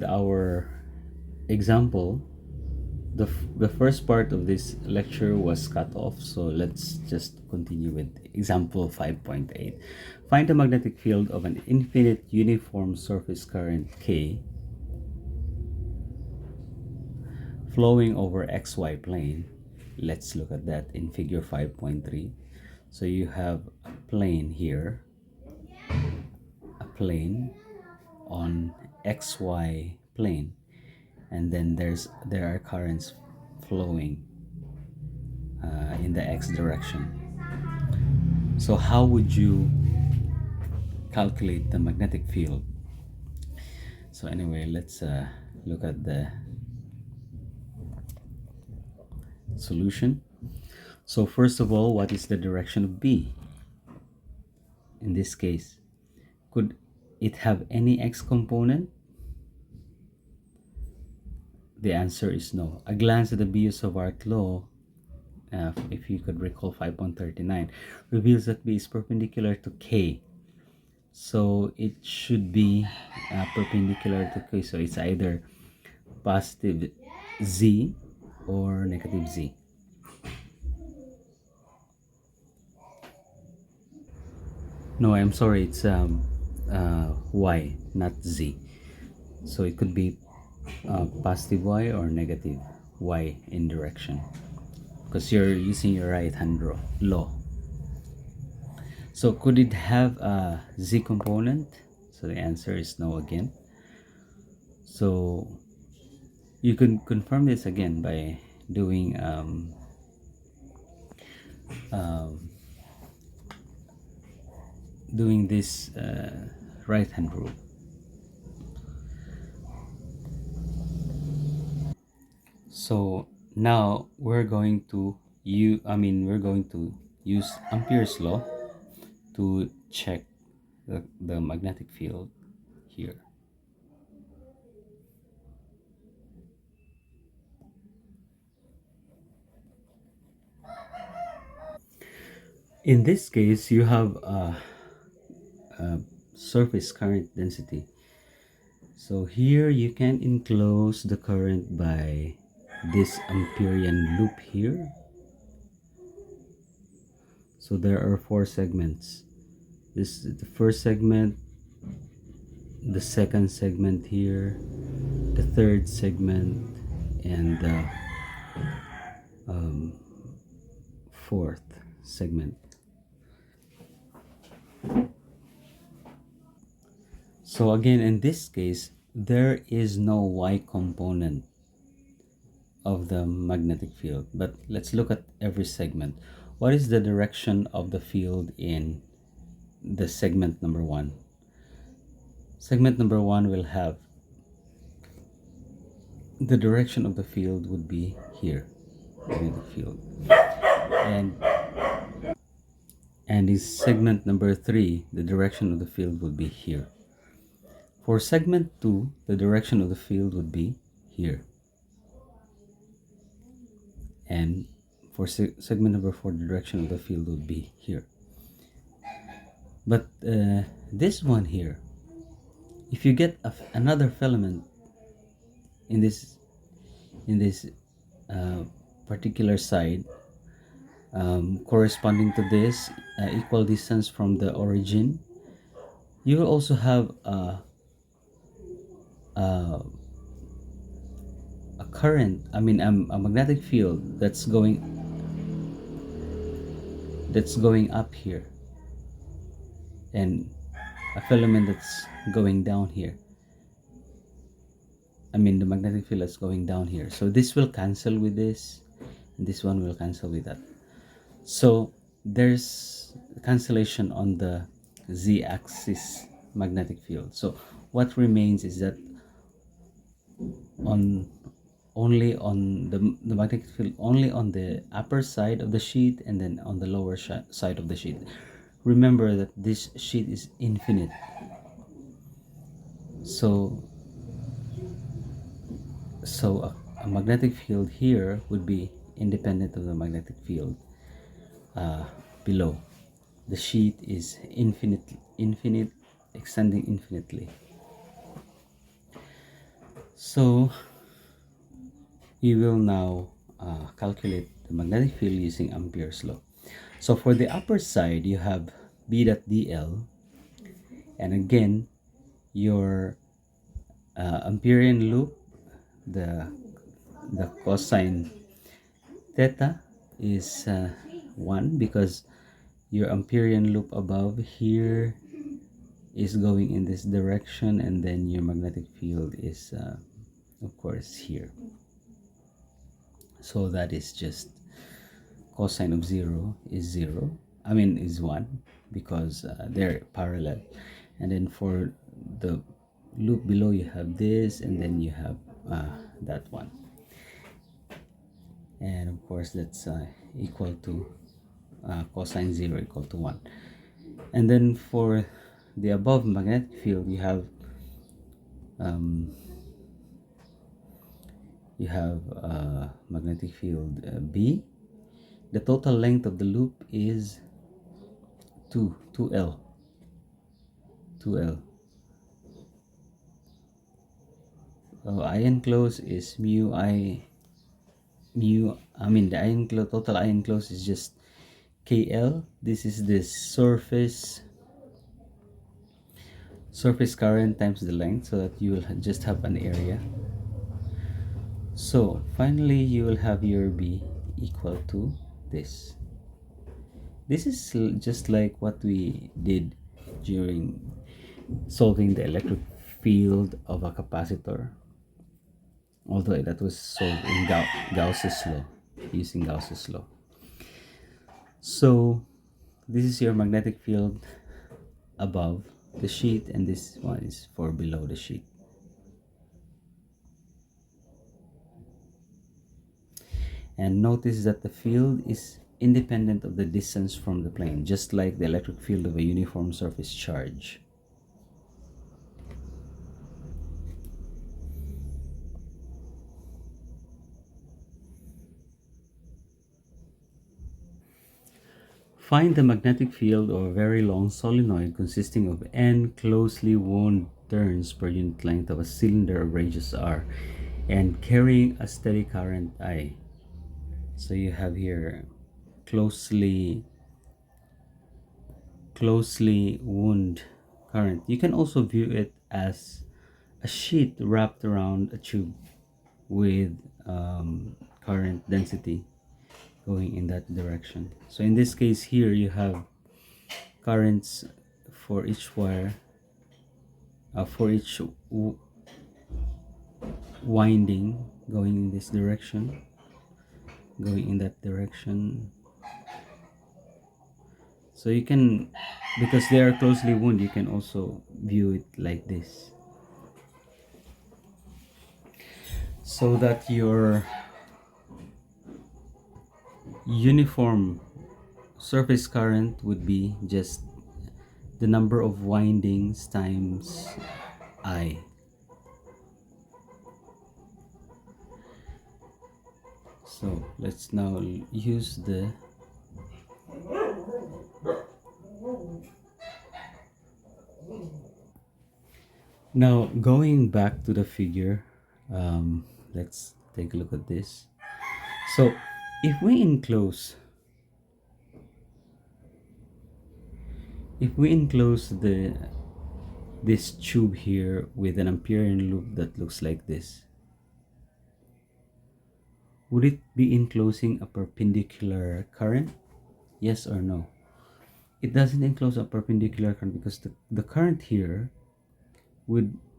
Our example, the first part of this lecture was cut off, so let's just continue with example 5.8. Find the magnetic field of an infinite uniform surface current K flowing over XY plane. Let's look at that in figure 5.3. So you have a plane here, a plane on XY plane, and then there are currents flowing in the X direction. So how would you calculate the magnetic field? So anyway, let's look at the solution. So first of all, what is the direction of B? In this case, could it have any X component? The answer is no. A glance at the Biot-Savart law, if you could recall 5.39, reveals that B is perpendicular to K. So it should be perpendicular to K. So it's either positive Z or negative Z. No, I'm sorry, it's Y, not Z. So it could be positive Y or negative Y in direction, because you're using your right hand law. So could it have a Z component? So the answer is no again. So you can confirm this again by doing doing this right hand rule. So now we're going to use Ampere's law to check the magnetic field here. In this case, you have a surface current density. So here you can enclose the current by this Amperian loop here. So there are 4 segments. This is the first segment, the second segment here, the third segment, and the fourth segment. So again, in this case, there is no Y component of the magnetic field. But let's look at every segment. What is the direction of the field in the segment number 1? Segment number 1 will have the direction of the field would be here, magnetic field. And in segment number 3, the direction of the field would be here. For segment 2, the direction of the field would be here. And for segment number 4, the direction of the field would be here. But this one here, if you get another filament in this particular side, corresponding to this equal distance from the origin, you will also have a current, a magnetic field that's going up here, and a filament that's going down here. The magnetic field is going down here. So this will cancel with this, and this one will cancel with that. So there's cancellation on the z-axis magnetic field. So what remains is that only on the magnetic field only on the upper side of the sheet, and then on the lower side of the sheet. Remember that this sheet is infinite. So a magnetic field here would be independent of the magnetic field below. The sheet is infinite, extending infinitely. So we will now calculate the magnetic field using Ampere's law. So for the upper side, you have B dot dl, and again, your Amperian loop, the cosine theta is 1, because your Amperian loop above here is going in this direction, and then your magnetic field is of course here. So that is just cosine of 0 is 0, I mean is 1, because they're parallel. And then for the loop below, you have this, and then you have that one, and of course that's equal to cosine 0 equal to 1. And then for the above magnetic field, um, you have magnetic field B. The total length of the loop is 2L. So ion close is the ion close, total ion close is just KL. This is the surface current times the length, so that you will just have an area. So finally you will have your B equal to this. This is just like what we did during solving the electric field of a capacitor, although that was solved in Gauss's law, using Gauss's law. So this is your magnetic field above the sheet, and this one is for below the sheet. And notice that the field is independent of the distance from the plane, just like the electric field of a uniform surface charge. Find the magnetic field of a very long solenoid consisting of n closely wound turns per unit length of a cylinder of radius r and carrying a steady current I. So you have here closely wound current. You can also view it as a sheet wrapped around a tube with current density going in that direction. So in this case here, you have currents for each wire, for each winding going in this direction, going in that direction. So you can, because they are closely wound, you can also view it like this, so that your uniform surface current would be just the number of windings times I. So let's now use the now going back to the figure. Let's take a look at this. So if we enclose this tube here with an Amperian loop that looks like this, would it be enclosing a perpendicular current? Yes or no? It doesn't enclose a perpendicular current, because the current here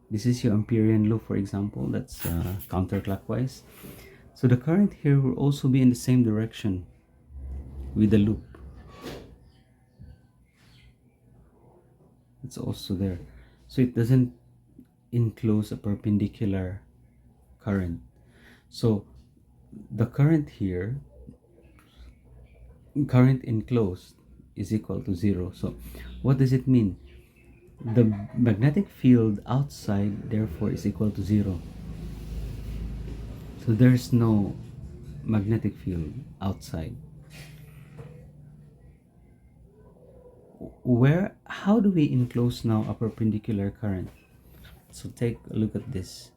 this is your Amperian loop, for example, that's counterclockwise. So the current here will also be in the same direction with the loop. It's also there. So it doesn't enclose a perpendicular current. So the current here, current enclosed, is equal to 0. So what does it mean? The magnetic field outside therefore is equal to 0. So there's no magnetic field outside. How do we enclose now a perpendicular current? So take a look at this.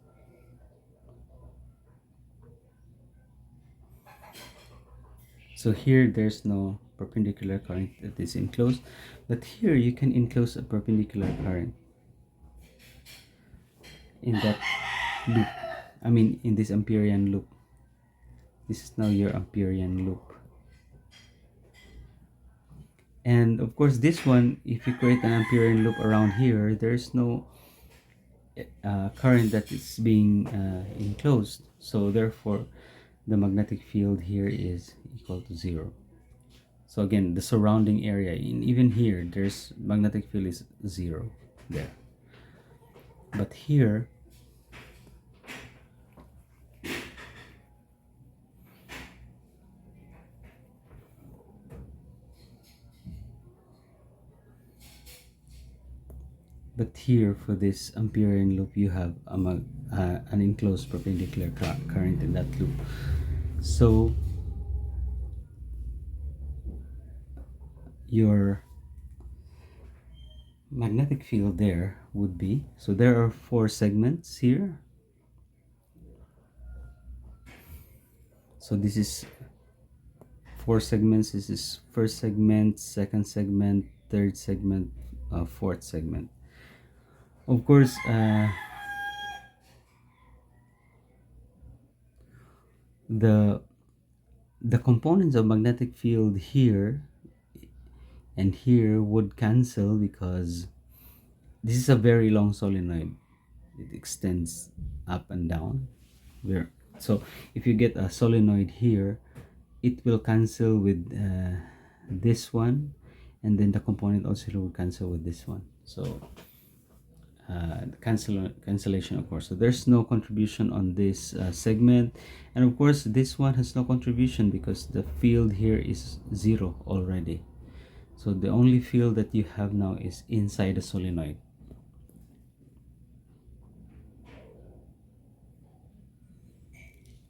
So here there's no perpendicular current that is enclosed, but here you can enclose a perpendicular current in that loop. I mean, in this Amperian loop. This is now your Amperian loop. And of course, this one, if you create an Amperian loop around here, there's no current that is being enclosed. So therefore, the magnetic field here is equal to 0. So again, the surrounding area, even here, there's magnetic field is 0 there. But here, for this Amperian loop, you have an enclosed perpendicular current in that loop. So your magnetic field there would be, so there are 4 segments here. So this is 4 segments. This is first segment, second segment, third segment, fourth segment. Of course, the components of magnetic field here and here would cancel because this is a very long solenoid. It extends up and down. So if you get a solenoid here, it will cancel with this one, and then the component also will cancel with this one. So cancellation, of course. So there's no contribution on this segment, and of course this one has no contribution because the field here is 0 already. So the only field that you have now is inside the solenoid.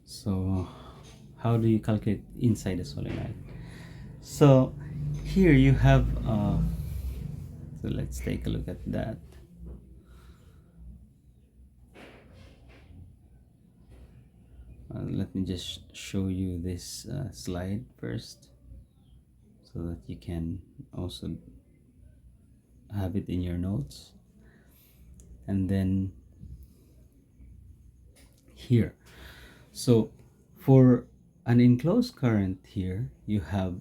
So how do you calculate inside the solenoid? So here you have so let's take a look at that. Let me just show you this slide first so that you can also have it in your notes. And then here, so for an enclosed current here, you have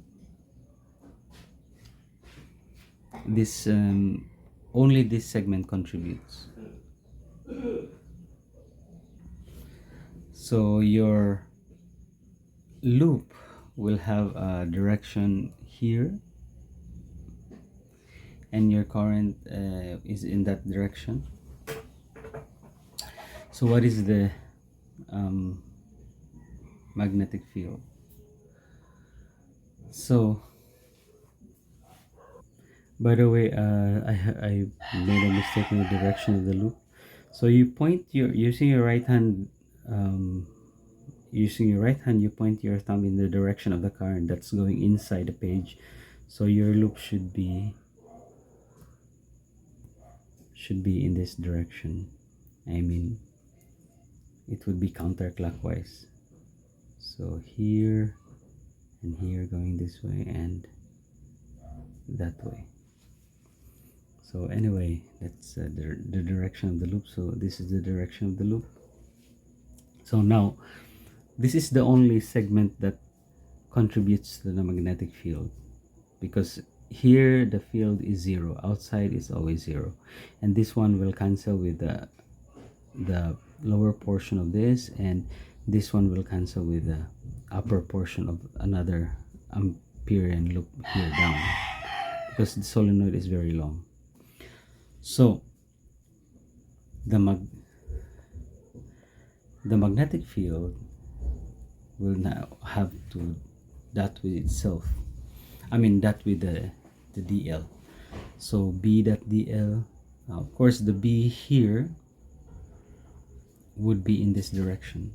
this only this segment contributes. So your loop will have a direction here, and your current is in that direction. So what is the magnetic field? So by the way, I made a mistake in the direction of the loop. So you point using your right hand, you point your thumb in the direction of the current that's going inside the page. So your loop should be in this direction. I mean, it would be counterclockwise. So here and here going this way and that way. So anyway, that's the direction of the loop. So this is the direction of the loop. So now this is the only segment that contributes to the magnetic field, because here the field is 0, outside is always 0, and this one will cancel with the lower portion of this, and this one will cancel with the upper portion of another Amperian loop here down, because the solenoid is very long. So the magnetic field will now have to dot with itself. I mean dot with the DL. So B dot DL. Of course, the B here would be in this direction.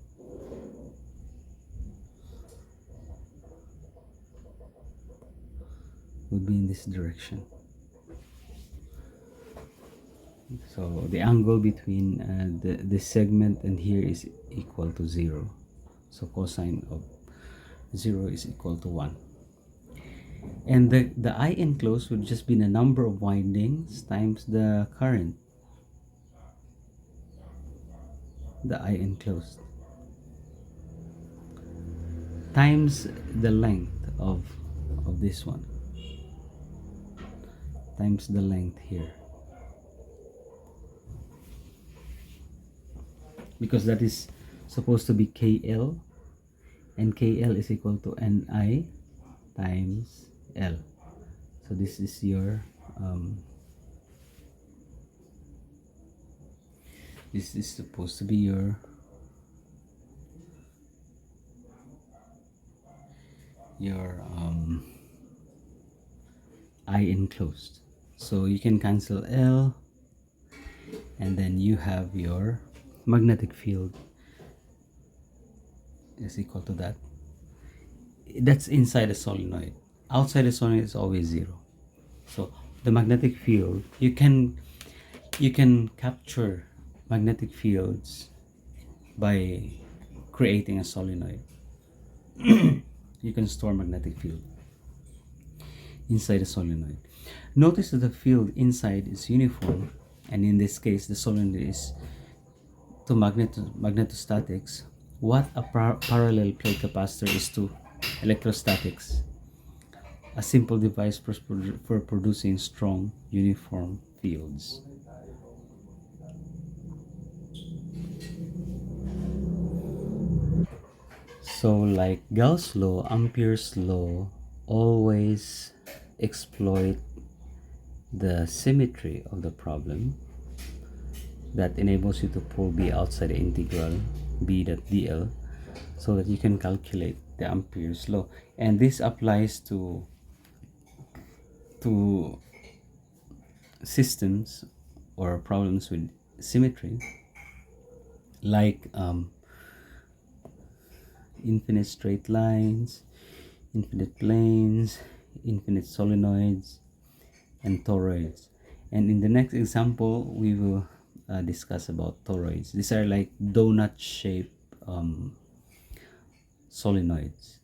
Would be in this direction. So the angle between this segment and here is equal to 0. So cosine of 0 is equal to 1. And the I enclosed would just be the number of windings times the current, the I enclosed, times the length of this one, times the length here, because that is supposed to be KL, and KL is equal to NI times L. So this is your this is supposed to be your I enclosed. So you can cancel L, and then you have your magnetic field is equal to that. That's inside the solenoid. Outside the solenoid is always 0. So the magnetic field, you can capture magnetic fields by creating a solenoid. You can store magnetic field inside the solenoid. Notice that the field inside is uniform, and in this case the solenoid is to magnetostatics what a parallel plate capacitor is to electrostatics, a simple device for producing strong uniform fields. So like Gauss' law, Ampere's law always exploit the symmetry of the problem that enables you to pull B outside the integral B.dl so that you can calculate the Ampere's law. And this applies to systems or problems with symmetry, like infinite straight lines, infinite planes, infinite solenoids, and toroids. And in the next example, we will discuss about toroids. These are like donut shaped solenoids.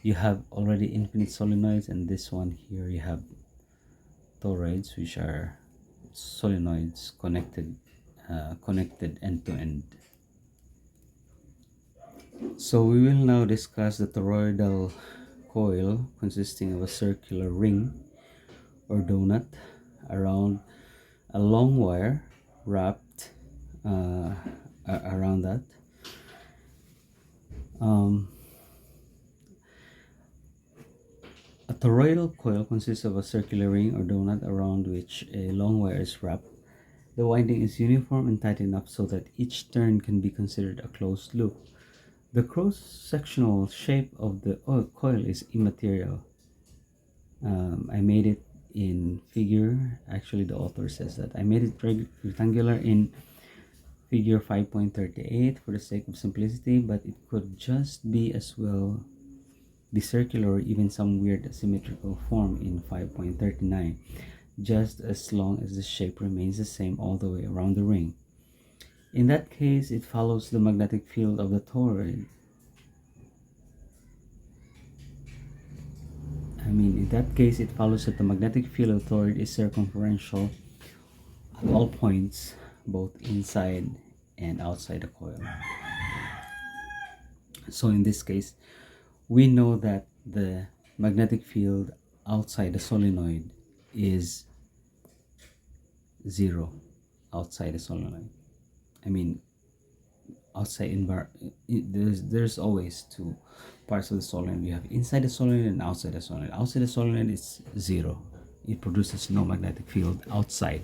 You have already infinite solenoids, and this one here you have toroids, which are solenoids connected end to end. So we will now discuss the toroidal coil, consisting of a circular ring or donut around a long wire wrapped around that. A toroidal coil consists of a circular ring or donut around which a long wire is wrapped. The winding is uniform and tight enough so that each turn can be considered a closed loop. The cross-sectional shape of the coil is immaterial. I made it in figure, actually the author says that. I made it rectangular in figure 5.38 for the sake of simplicity, but it could just be as well be circular or even some weird asymmetrical form in 5.39, just as long as the shape remains the same all the way around the ring. In that case, it follows the magnetic field of the toroid. In that case, it follows that the magnetic field of the toroid is circumferential at all points, both inside and outside the coil. So in this case, we know that the magnetic field outside the solenoid is 0 outside the solenoid. Outside there's always two parts of the solenoid. We have inside the solenoid and outside the solenoid. Outside the solenoid is 0. It produces no magnetic field outside.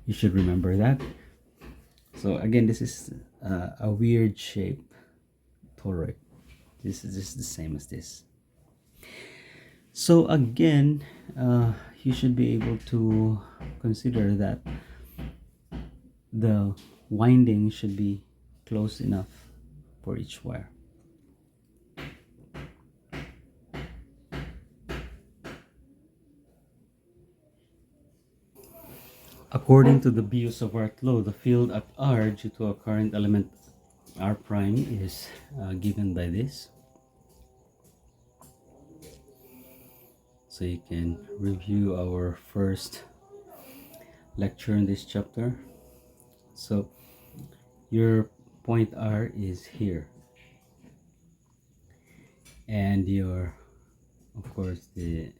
You should remember that. So again, this is a weird shape toroid. This is just the same as this. So again, you should be able to consider that the winding should be close enough for each wire. According to the Biot-Savart law, the field at R due to a current element R prime is given by this. so you can review our first lecture in this chapter. So your point R is here, and your, of course, you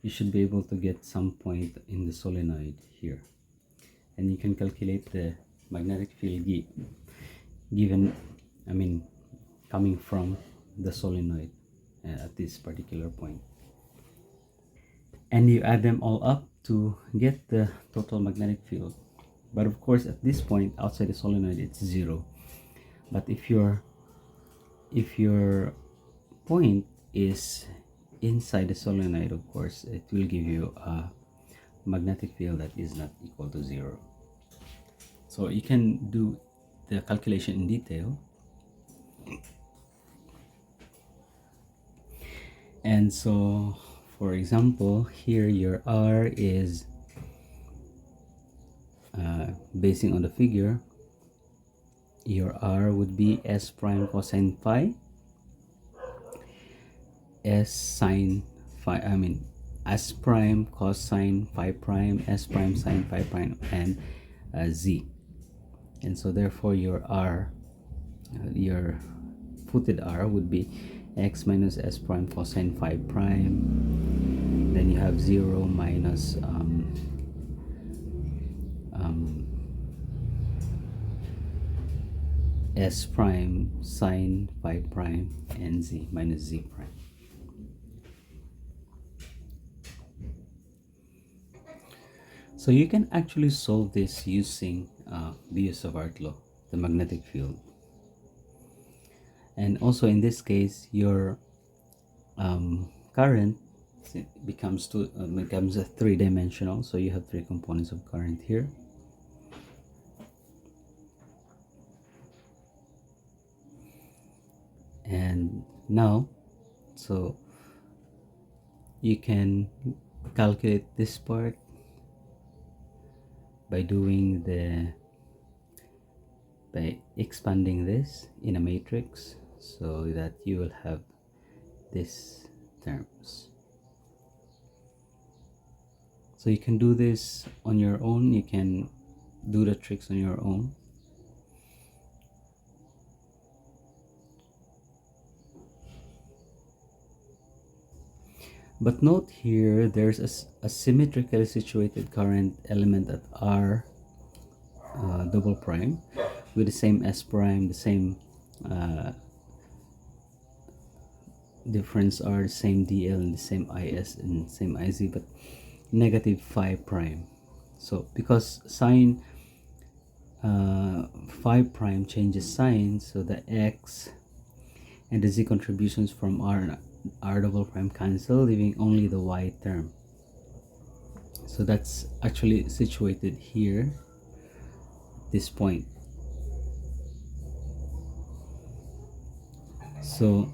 should be able to get some point in the solenoid here, and you can calculate the magnetic field given, I mean, coming from the solenoid at this particular point, and you add them all up to get the total magnetic field. But of course, at this point outside the solenoid, it's 0. But if your point is inside the solenoid, of course, it will give you a magnetic field that is not equal to 0. So you can do the calculation in detail. And so, for example, here your R is, basing on the figure, your R would be S prime cosine phi, S sine phi, I mean S prime cosine phi prime, S prime sine phi prime, and Z. And so therefore your R, your footed R would be x minus S prime cosine phi prime. Then you have 0 minus S prime sine phi prime, and Z minus Z prime. So you can actually solve this using the use of Art law, the magnetic field. And also in this case, your current becomes a three-dimensional. So you have 3 components of current here. And now, so you can calculate this part by expanding this in a matrix, so that you will have these terms. So you can do this on your own, you can do the tricks on your own. But note here, there's a symmetrically situated current element at R double prime with the same S prime, the same difference R, the same DL, and the same IS and same IZ, but negative phi prime. So because sine phi prime changes sign, so the X and the Z contributions from R double prime cancel, leaving only the Y term. So that's actually situated here, this point. So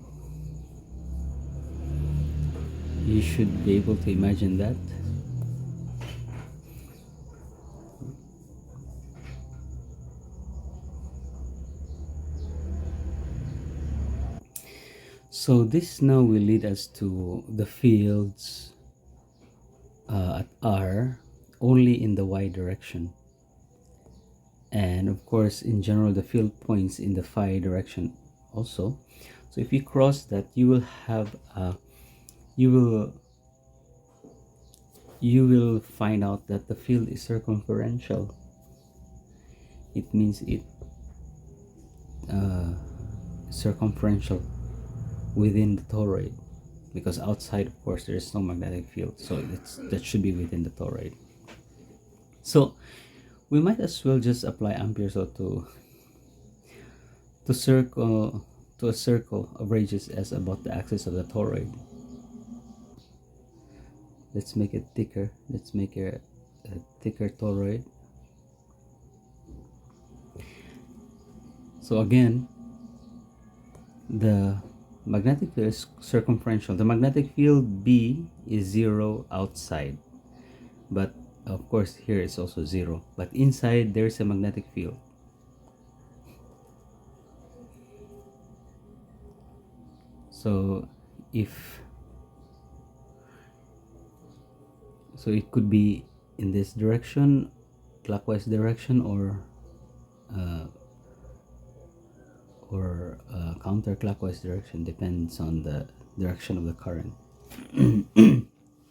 you should be able to imagine that. So this now will lead us to the fields at R only in the Y direction, and of course in general the field points in the phi direction also. So if you cross that, you will have you will find out that the field is circumferential. It means it circumferential within the toroid, because outside, of course, there is no magnetic field, so that should be within the toroid. So we might as well just apply Ampere's law to a circle of radius s about the axis of the toroid. Let's make it thicker. Let's make it a thicker toroid. So again, the magnetic field is circumferential. The magnetic field B is 0 outside, but of course here it's also 0, but inside there's a magnetic field. So if So it could be in this direction, clockwise direction, uh, or counterclockwise direction, depends on the direction of the current.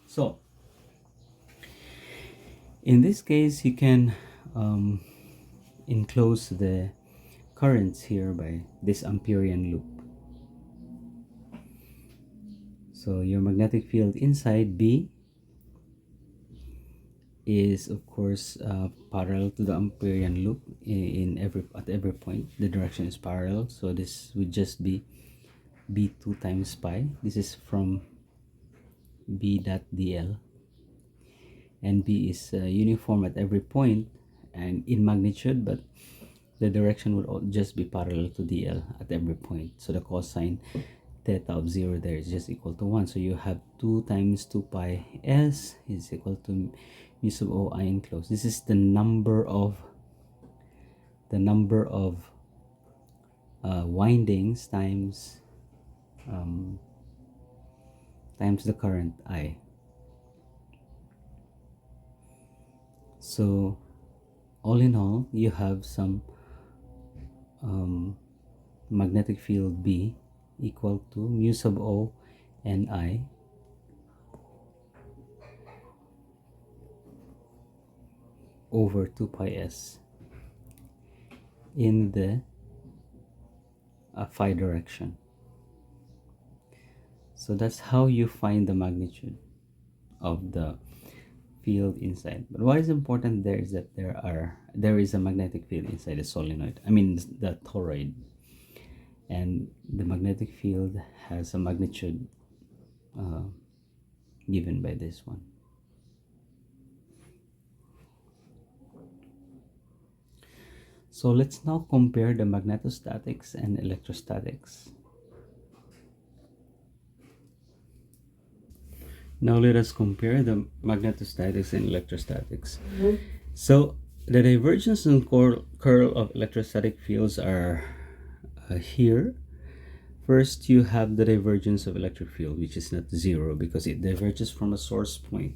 So in this case, you can enclose the currents here by this Amperian loop. So your magnetic field inside B is of course parallel to the Amperian loop at every point. The direction is parallel, so this would just be B2 times pi. This is from B dot dl, and B is uniform at every point and in magnitude, but the direction would just be parallel to dl at every point. So the cosine theta of 0 there is just equal to 1. So you have 2 times 2 pi s is equal to mu sub o I enclosed. This is the number of windings times the current I. So all in all, you have some magnetic field B equal to mu sub o n I over 2 pi s in the phi direction. So that's how you find the magnitude of the field inside. But what is important there is that there is a magnetic field inside the solenoid, I mean the toroid, and the magnetic field has a magnitude given by this one. So let's now compare the magnetostatics and electrostatics. Now let us compare the magnetostatics and electrostatics. So the divergence and curl of electrostatic fields are here. First, you have the divergence of electric field, which is not zero because it diverges from a source point,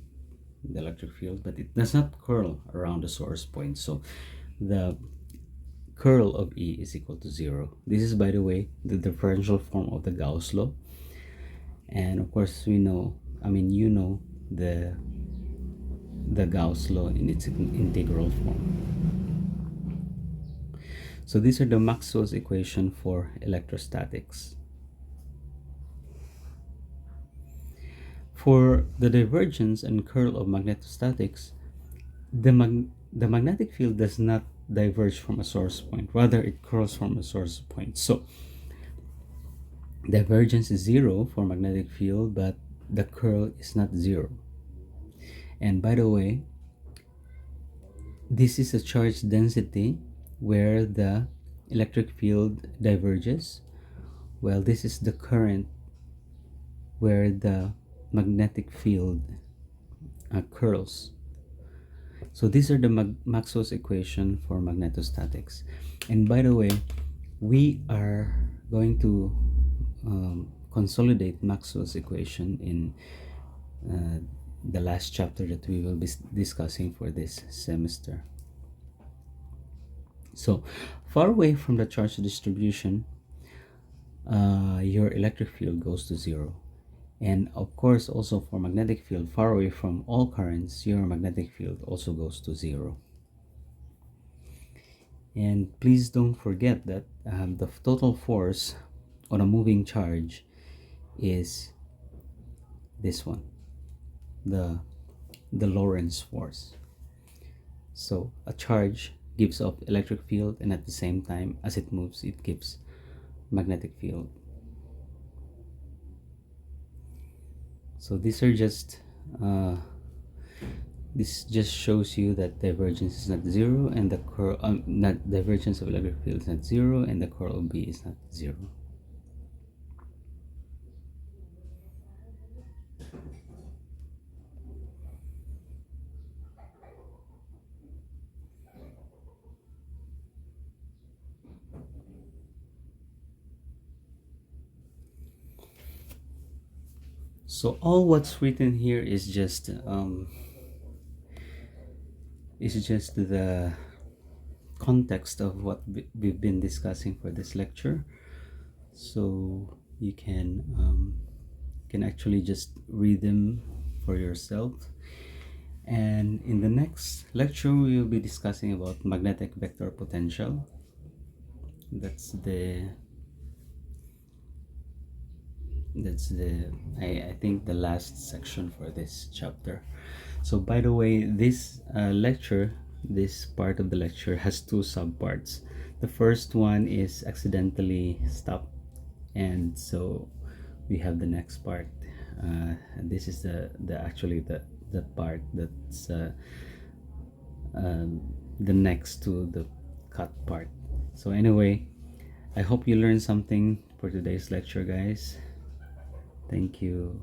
the electric field, but it does not curl around the source point. So the curl of E is equal to 0. This is, by the way, the differential form of the Gauss law. And of course, you know the Gauss law in its integral form. So these are the Maxwell's equation for electrostatics. For the divergence and curl of magnetostatics, the magnetic field does not diverge from a source point, rather it curls from a source point. So divergence is 0 for magnetic field, but the curl is not 0. And by the way, this is a charge density where the electric field diverges. Well, this is the current where the magnetic field curls. So these are the Maxwell's equation for magnetostatics. And by the way, we are going to consolidate Maxwell's equation in the last chapter that we will be discussing for this semester. So far away from the charge distribution, your electric field goes to 0. And of course, also for magnetic field, far away from all currents, your magnetic field also goes to 0. And please don't forget that the total force on a moving charge is this one, the Lorentz force. So a charge gives off electric field, and at the same time as it moves, it gives magnetic field. So these are just this just shows you that divergence is not 0, and the curl not divergence of electric field is not 0, and the curl of B is not 0. So all what's written here is just is just the context of what we've been discussing for this lecture, so you can actually just read them for yourself. And in the next lecture we will be discussing about magnetic vector potential. That's I think the last section for this chapter. So by the way, this this part of the lecture has two subparts. The first one is accidentally stopped, and so we have the next part. This is the part that's the next to the cut part. So anyway, I hope you learned something for today's lecture, guys. Thank you,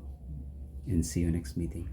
and see you next meeting.